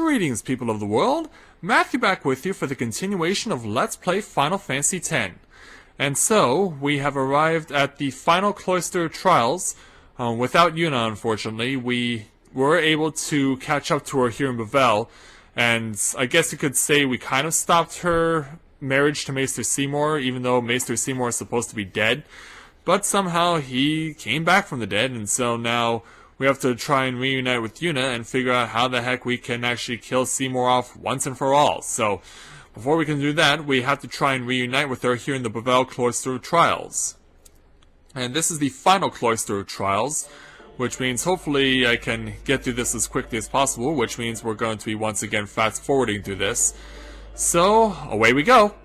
Greetings, people of the world. Matthew back with you for the continuation of Let's Play Final Fantasy X. And so, we have arrived at the final Cloister of Trials. Without Yuna, unfortunately, we were able to catch up to her here in Bavel. And I guess you could say we kind of stopped her marriage to Maester Seymour, even though Maester Seymour is supposed to be dead. But somehow he came back from the dead, and so now we have to try and reunite with Yuna and figure out how the heck we can actually kill Seymour off once and for all. So, before we can do that, we have to try and reunite with her here in the Bavel Cloister of Trials. And this is the final Cloister of Trials, which means hopefully I can get through this as quickly as possible, which means we're going to be once again fast-forwarding through this. So, away we go!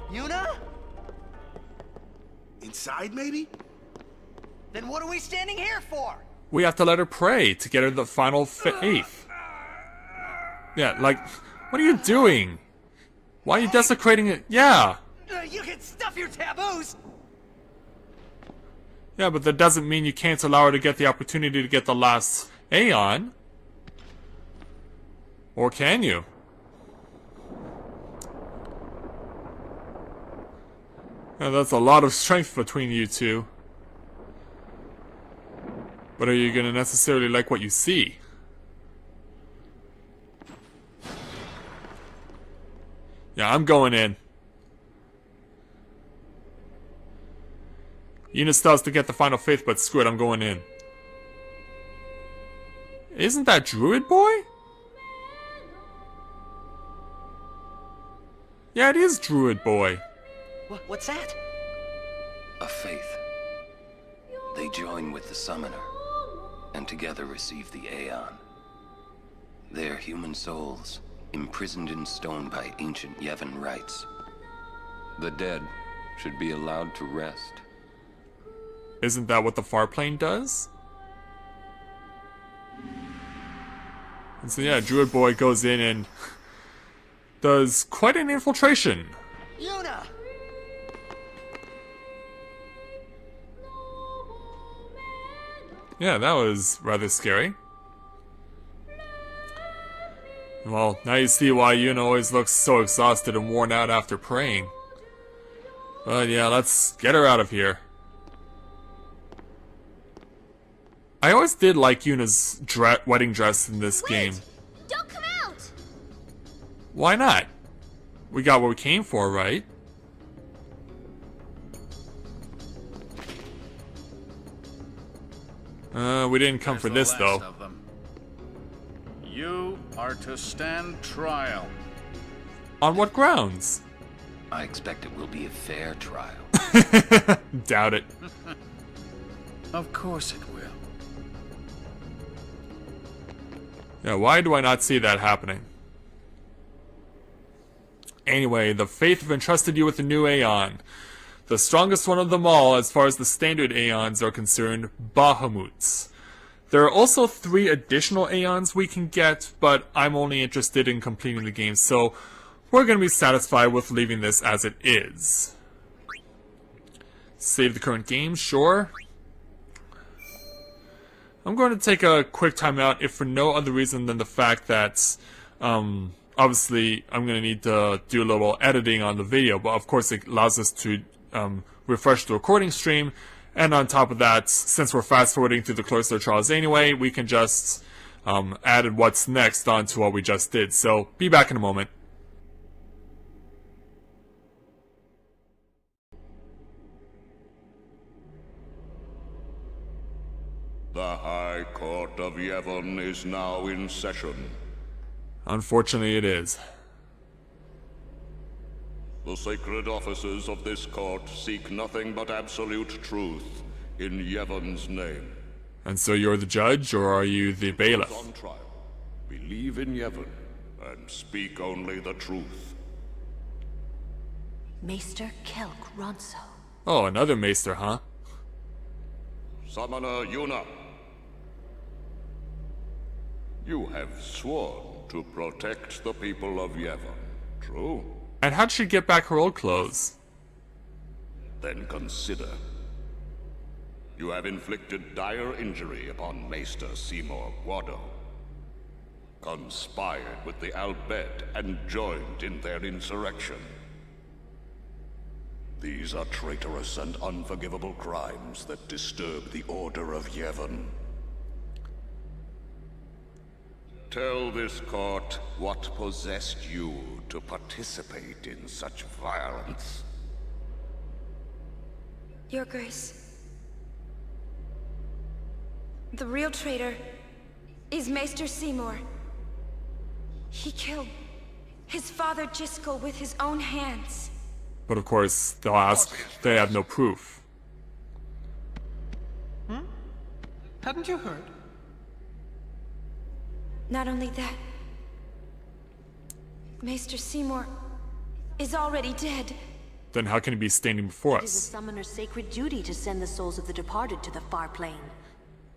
Yuna? Inside, maybe? Then what are we standing here for? We have to let her pray to get her the final faith. Yeah, like, what are you doing? Why are you desecrating it? Yeah! You can stuff your taboos! Yeah, but that doesn't mean you can't allow her to get the opportunity to get the last aeon. Or can you? Yeah, that's a lot of strength between you two. But are you gonna necessarily like what you see? Yeah, I'm going in. Yuna still has to get the final faith, but screw it, I'm going in. Isn't that Druid Boy? Yeah, it is Druid Boy. What's that? A faith. They join with the summoner, and together receive the aeon. They are human souls, imprisoned in stone by ancient Yevon rites. The dead should be allowed to rest. Isn't that what the far plane does? And so yeah, Druid Boy goes in and does quite an infiltration. Yuna! Yeah, that was rather scary. Well, now you see why Yuna always looks so exhausted and worn out after praying. But yeah, let's get her out of here. I always did like Yuna's wedding dress in this game. Don't come out! Why not? We got what we came for, right? We didn't come for this, though. You are to stand trial. On what grounds? I expect it will be a fair trial. Doubt it. Of course it will. Yeah, why do I not see that happening? Anyway, the Faith have entrusted you with a new aeon. The strongest one of them all, as far as the standard aeons are concerned, Bahamut's. There are also 3 additional aeons we can get, but I'm only interested in completing the game, so we're going to be satisfied with leaving this as it is. Save the current game, sure. I'm going to take a quick time out, if for no other reason than the fact that, obviously, I'm going to need to do a little editing on the video, but of course it allows us to refresh the recording stream. And on top of that, since we're fast-forwarding through the Cloister of Trials anyway, we can just add what's next onto what we just did. So, be back in a moment. The High Court of Yevon is now in session. Unfortunately, it is. The sacred officers of this court seek nothing but absolute truth in Yevon's name. And so you're the judge, or are you the bailiff? On trial, believe in Yevon and speak only the truth. Maester Kelk Ronso. Oh, another Maester, huh? Summoner Yuna, you have sworn to protect the people of Yevon, true? And how'd she get back her old clothes? Then consider. You have inflicted dire injury upon Maester Seymour Guado, conspired with the Albed and joined in their insurrection. These are traitorous and unforgivable crimes that disturb the order of Yevon. Tell this court what possessed you to participate in such violence. Your Grace. The real traitor is Maester Seymour. He killed his father Jiskel with his own hands. But of course, they'll ask, they have no proof. Hadn't you heard? Not only that, Maester Seymour is already dead. Then how can he be standing before It is a us? summoner's sacred duty to send the souls of the departed to the far plane.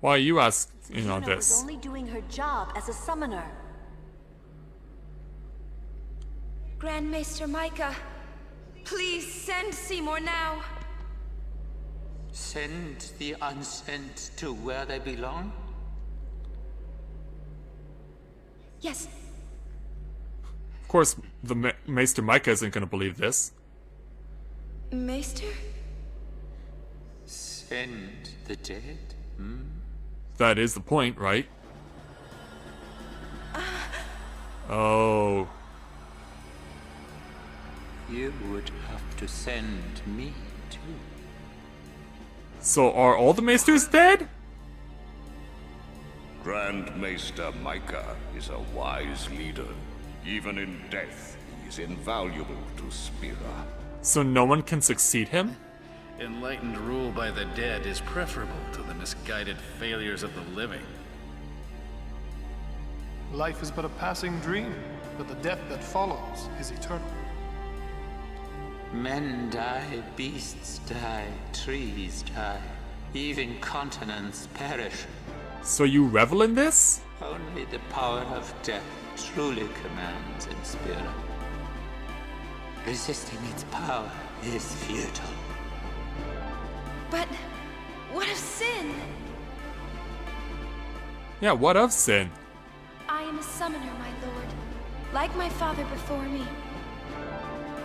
Why are you asking on Yuna was this? only doing her job as a summoner. Grand Maester Micah, please send Seymour now. Send the unsent to where they belong? Yes, course, the Maester Micah isn't going to believe this. Maester? Send the dead? That is the point, right? Oh. You would have to send me too. So are all the Maesters dead? Grand Maester Micah is a wise leader. Even in death, he is invaluable to Spira. So no one can succeed him? Enlightened rule by the dead is preferable to the misguided failures of the living. Life is but a passing dream, but the death that follows is eternal. Men die, beasts die, trees die, even continents perish. So you revel in this? Only the power of death truly commands in Spira. Resisting its power is futile. But what of sin? Yeah, what of sin? I am a summoner, my lord, like my father before me.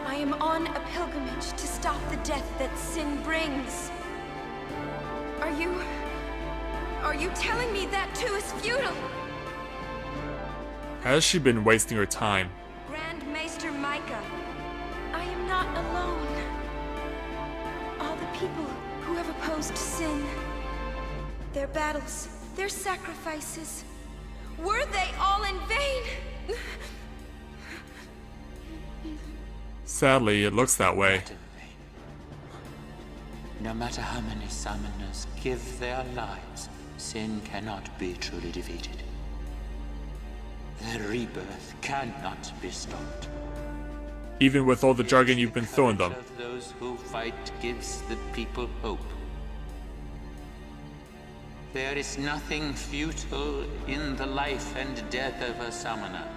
I am on a pilgrimage to stop the death that sin brings. Are you telling me that too is futile? Has she been wasting her time? Grand Maester Micah, I am not alone. All the people who have opposed sin, their battles, their sacrifices, were they all in vain? Sadly, it looks that way. Not in vain. No matter how many summoners give their lives, sin cannot be truly defeated. The rebirth cannot be stopped. Even with all the jargon you've been throwing them. Of those who fight gives the people hope. There is nothing futile in the life and death of a summoner.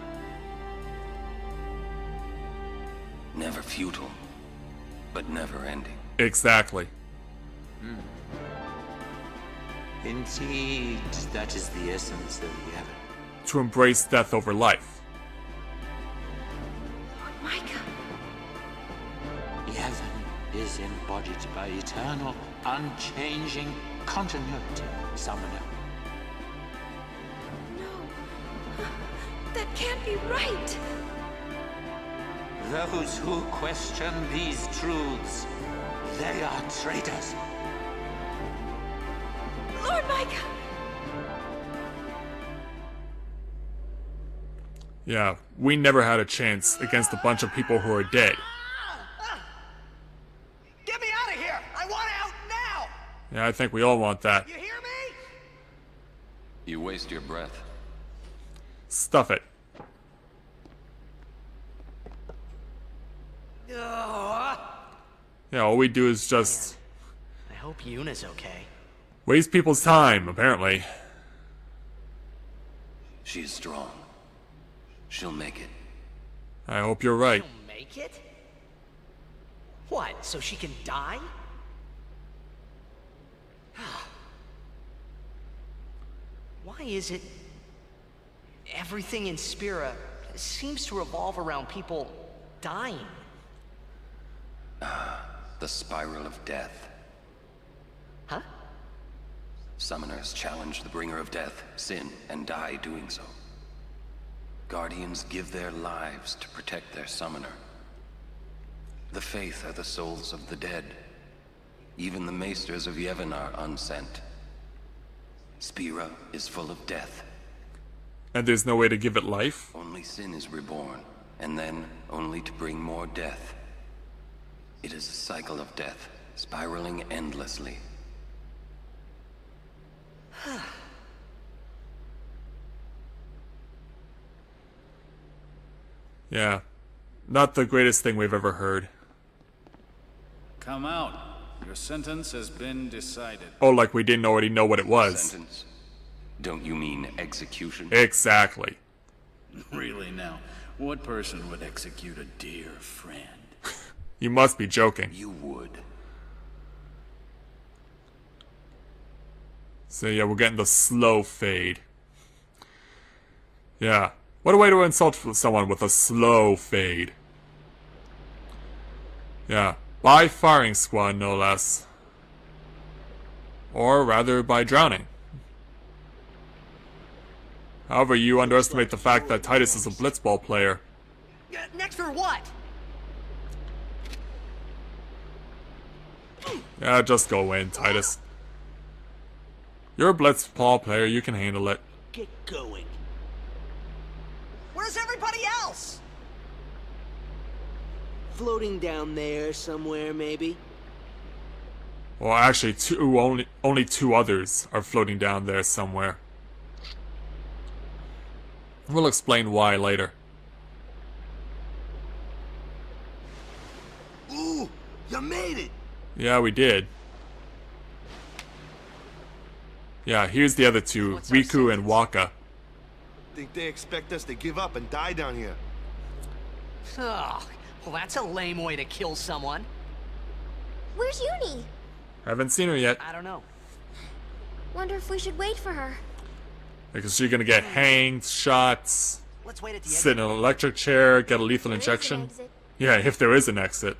Never futile, but never ending. Exactly. Indeed, that is the essence of Yevon. To embrace death over life. Lord Micah, Yevon is embodied by eternal, unchanging continuity, summoner. no. That can't be right. Those who question these truths, they are traitors. Lord Micah! Yeah, we never had a chance against a bunch of people who are dead. Get me out of here! I want out now! Yeah, I think we all want that. You hear me? You waste your breath. Stuff it. Yeah, all we do is just I hope Yuna's okay. waste people's time, apparently. She is strong. She'll make it. I hope you're right. She'll make it? What, so she can die? Why is it everything in Spira seems to revolve around people dying? The spiral of death. Huh? Summoners challenge the bringer of death, sin, and die doing so. Guardians give their lives to protect their summoner. The Faith are the souls of the dead. Even the Maesters of Yevon are unsent. Spira is full of death. And there's no way to give it life? Only sin is reborn, and then only to bring more death. It is a cycle of death, spiraling endlessly. Yeah. Not the greatest thing we've ever heard. Come out. Your sentence has been decided. Oh, like we didn't already know what it was. Sentence? Don't you mean execution? Exactly. Really now, what person would execute a dear friend? You must be joking. You would. So yeah, we're getting the slow fade. Yeah. What a way to insult someone with a slow fade. Yeah, by firing squad, no less. Or rather, by drowning. However, you underestimate the fact that Titus is a blitzball player. Next for what? Yeah, just go in, Titus. You're a blitzball player, you can handle it. Get going. Where's everybody else? Floating down there somewhere, maybe? Well, actually, only two others are floating down there somewhere. We'll explain why later. Ooh, you made it! Yeah, we did. Yeah, here's the other two, What's our Riku and sentence? Waka. Think they expect us to give up and die down here. Ugh, well, that's a lame way to kill someone. Where's Uni? Haven't seen her yet, I don't know. Wonder if we should wait for her. because she's gonna get hanged, shot, Let's wait at the sit exit. in an electric chair, get a lethal There is an injection. exit. Yeah, if there is an exit.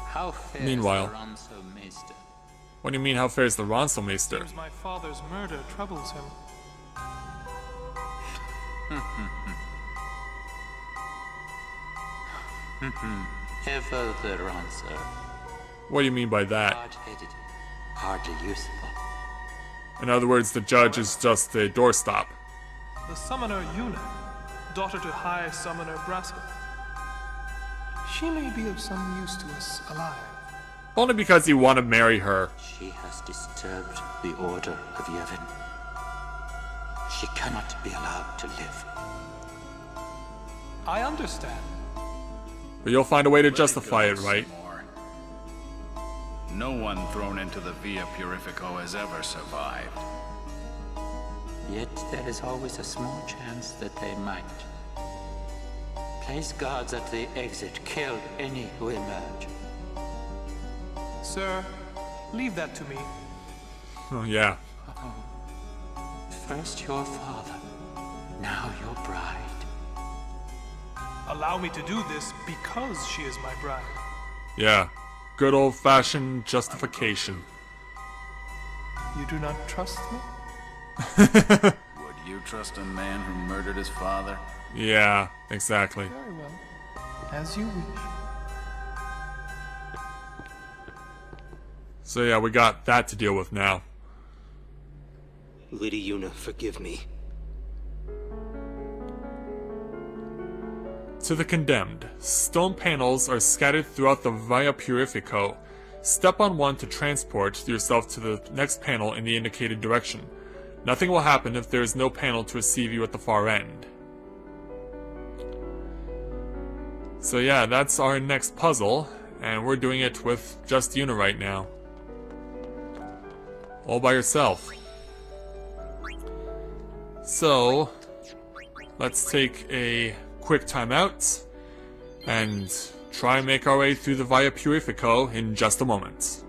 How fares Meanwhile. the Ranso Maester? What do you mean, how fares the Ranselmeister? Seems my father's murder troubles him. Ever the Ranso. What do you mean by that? Hard-headed, hardly useful. In other words, the judge is just a doorstop. The summoner Yuna, daughter to High Summoner Braska. She may be of some use to us alive. Only because you want to marry her. She has disturbed the order of Yevon. She cannot be allowed to live. I understand. But you'll find a way to Let justify go it, some right? more. No one thrown into the Via Purifico has ever survived. Yet there is always a small chance that they might. Place guards at the exit. Kill any who emerge. Sir, leave that to me. Oh, yeah. First your father, now your bride. Allow me to do this because she is my bride. Yeah. Good old-fashioned justification. You do not trust me? Would you trust a man who murdered his father? Yeah, exactly. Very well. As you wish. So yeah, we got that to deal with now. Lady Yuna, forgive me. To the condemned, stone panels are scattered throughout the Via Purifico. Step on one to transport yourself to the next panel in the indicated direction. Nothing will happen if there is no panel to receive you at the far end. So yeah, that's our next puzzle, and we're doing it with just Yuna right now. All by yourself. So, let's take a quick time out and try and make our way through the Via Purifico in just a moment.